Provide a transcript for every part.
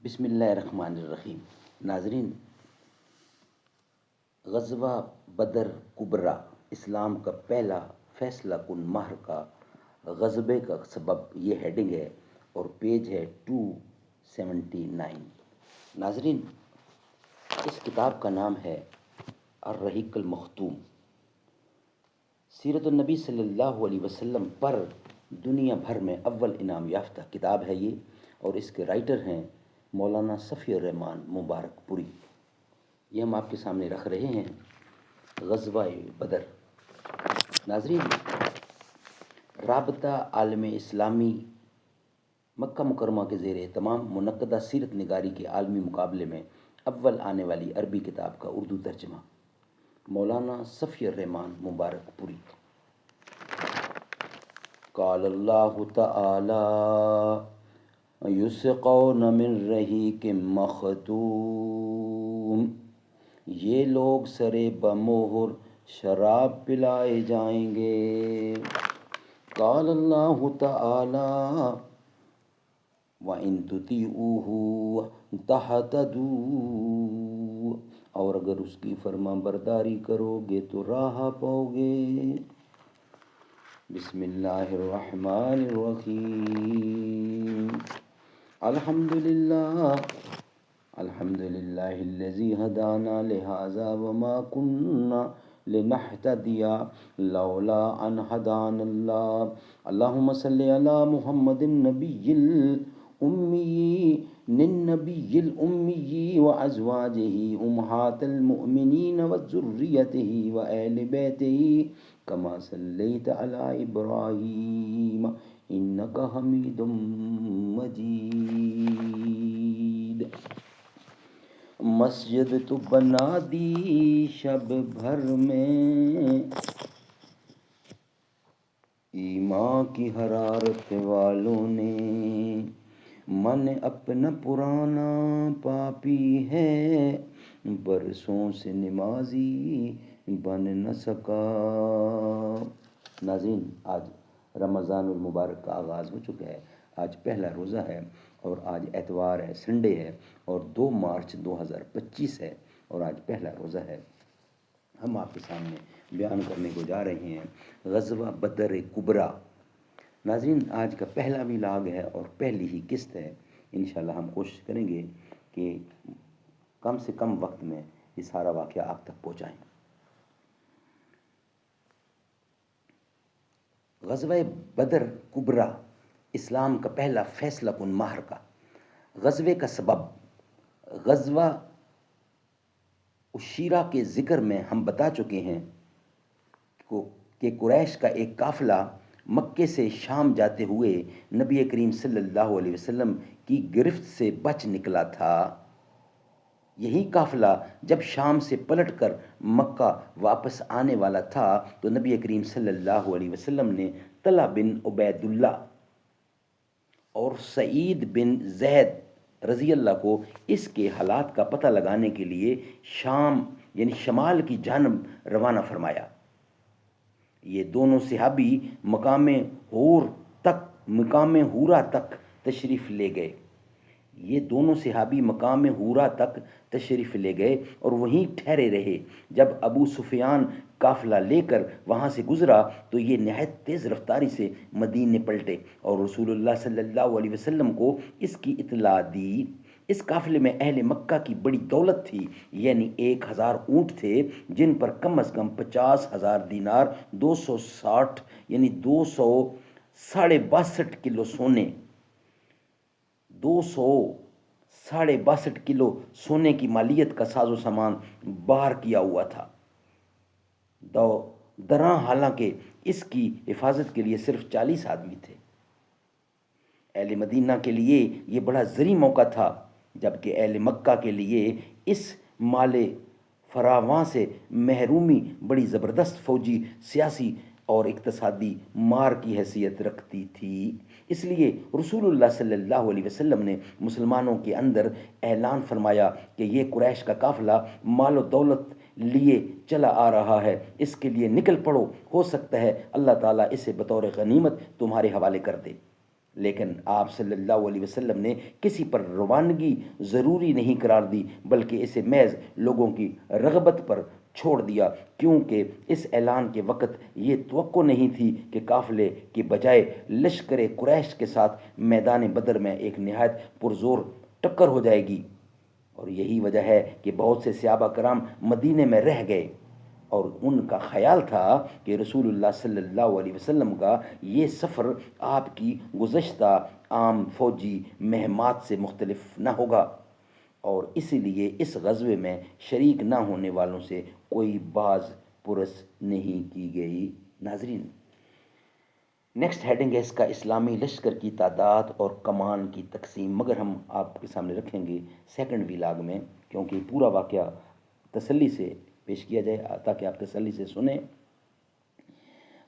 بسم اللہ الرحمن الرحیم۔ ناظرین، غزوہ بدر کبریٰ اسلام کا پہلا فیصلہ کن معرکہ، غزبے کا سبب، یہ ہیڈنگ ہے اور پیج ہے 279۔ ناظرین، اس کتاب کا نام ہے الرحیق المختوم، سیرت النبی صلی اللہ علیہ وسلم پر دنیا بھر میں اول انعام یافتہ کتاب ہے یہ، اور اس کے رائٹر ہیں مولانا صفی الرحمان مبارک پوری۔ یہ ہم آپ کے سامنے رکھ رہے ہیں غزوہ بدر۔ ناظرین، رابطہ عالم اسلامی مکہ مکرمہ کے زیر اہتمام منعقدہ سیرت نگاری کے عالمی مقابلے میں اول آنے والی عربی کتاب کا اردو ترجمہ، مولانا صفی الرحمان مبارک پوری۔ قال اللہ تعالی یسقون من رحیق مختوم، یہ لوگ سرے بمہر شراب پلائے جائیں گے۔ قال اللہ تعالی وَإِن تُطِیعُوهُ تَہْتَدُوا، اور اگر اس کی فرما برداری کرو گے تو راہ پاؤ گے۔ بسم اللہ الرحمن الرحیم۔ الحمدللہ الذی ہدانا لہذا وما کننا لنہتدی لولا ان ہدانا اللہ۔ اللہم صلی علی محمد النبی الأمی وازواجہ امہات المؤمنین وذریتہ وآل بیتہ کما صلیت علی ابراہیم انک حمید مجید۔ مسجد تو بنا دی شب بھر میں ایمان کی حرارت والوں نے، من اپنا پرانا پاپی ہے برسوں سے نمازی بن نہ سکا۔ ناظرین، آج رمضان المبارک کا آغاز ہو چکا ہے۔ آج پہلا روزہ ہے اور آج اتوار ہے، سنڈے ہے، اور 2 مارچ 2025 ہے، اور آج پہلا روزہ ہے۔ ہم آپ کے سامنے بیان کرنے کو جا رہے ہیں غزوہ بدر کبریٰ۔ ناظرین، آج کا پہلا ولاگ ہے اور پہلی ہی قسط ہے۔ انشاءاللہ ہم کوشش کریں گے کہ کم سے کم وقت میں یہ سارا واقعہ آپ تک پہنچائیں۔ غزوہ بدر کبریٰ اسلام کا پہلا فیصلہ کن معرکہ۔ غزوے کا سبب، غزوہ عشیرہ کے ذکر میں ہم بتا چکے ہیں کہ قریش کا ایک قافلہ مکے سے شام جاتے ہوئے نبی کریم صلی اللہ علیہ وسلم کی گرفت سے بچ نکلا تھا۔ یہی قافلہ جب شام سے پلٹ کر مکہ واپس آنے والا تھا تو نبی کریم صلی اللہ علیہ وسلم نے طلحہ بن عبید اللہ اور سعید بن زید رضی اللہ کو اس کے حالات کا پتہ لگانے کے لیے شام یعنی شمال کی جانب روانہ فرمایا۔ یہ دونوں صحابی مقام حورا تک تشریف لے گئے اور وہیں ٹھہرے رہے۔ جب ابو سفیان قافلہ لے کر وہاں سے گزرا تو یہ نہایت تیز رفتاری سے مدینے پلٹے اور رسول اللہ صلی اللہ علیہ وسلم کو اس کی اطلاع دی۔ اس قافلے میں اہل مکہ کی بڑی دولت تھی، یعنی 1000 اونٹ تھے جن پر کم از کم 50,000 دینار 260 یعنی 262 کلو سونے 262 کلو سونے کی مالیت کا ساز و سامان بار کیا ہوا تھا۔ دراں حالانکہ اس کی حفاظت کے لیے صرف 40 آدمی تھے۔ اہل مدینہ کے لیے یہ بڑا زرعی موقع تھا، جبکہ اہل مکہ کے لیے اس مال فراواں سے محرومی بڑی زبردست فوجی، سیاسی اور اقتصادی مار کی حیثیت رکھتی تھی۔ اس لیے رسول اللہ صلی اللہ علیہ وسلم نے مسلمانوں کے اندر اعلان فرمایا کہ یہ قریش کا قافلہ مال و دولت لیے چلا آ رہا ہے، اس کے لیے نکل پڑو، ہو سکتا ہے اللہ تعالیٰ اسے بطور غنیمت تمہارے حوالے کر دے۔ لیکن آپ صلی اللہ علیہ وسلم نے کسی پر روانگی ضروری نہیں قرار دی، بلکہ اسے محض لوگوں کی رغبت پر چھوڑ دیا، کیونکہ اس اعلان کے وقت یہ توقع نہیں تھی کہ قافلے کے بجائے لشکر قریش کے ساتھ میدان بدر میں ایک نہایت پرزور ٹکر ہو جائے گی۔ اور یہی وجہ ہے کہ بہت سے صحابہ کرام مدینے میں رہ گئے، اور ان کا خیال تھا کہ رسول اللہ صلی اللہ علیہ وسلم کا یہ سفر آپ کی گزشتہ عام فوجی مہمات سے مختلف نہ ہوگا، اور اسی لیے اس غزوے میں شریک نہ ہونے والوں سے کوئی باز پرس نہیں کی گئی۔ ناظرین، نیکسٹ ہیڈنگ ہے اس کا اسلامی لشکر کی تعداد اور کمان کی تقسیم، مگر ہم آپ کے سامنے رکھیں گے سیکنڈ ویلاگ میں، کیونکہ پورا واقعہ تسلی سے پیش کیا جائے تاکہ آپ تسلی سے سنیں۔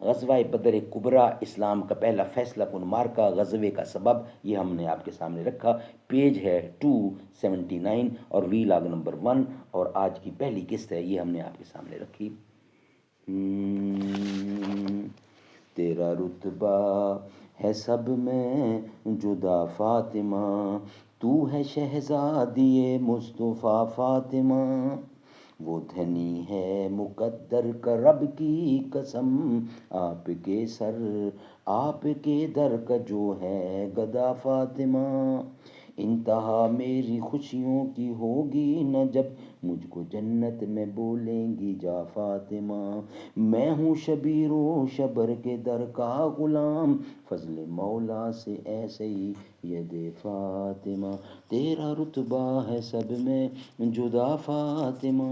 غزوہ بدر کبریٰ اسلام کا پہلا فیصلہ کن مارکا، غزوے کا سبب یہ ہم نے آپ کے سامنے رکھا۔ پیج ہے 279 اور ویلاگ نمبر 1، اور آج کی پہلی قسط ہے یہ ہم نے آپ کے سامنے رکھی۔ تیرا رتبہ ہے سب میں جدا فاطمہ، تو ہے شہزادی مصطفیٰ فاطمہ، وہ دھنی ہے مقدر کا رب کی قسم، آپ کے سر آپ کے در کا جو ہے گدا فاطمہ، انتہا میری خوشیوں کی ہوگی نہ جب مجھ کو جنت میں بولیں گی جا فاطمہ، میں ہوں شبیر و شبر کے در کا غلام، فضل مولا سے ایسے ہی ید فاطمہ، تیرا رتبہ ہے سب میں جدا فاطمہ۔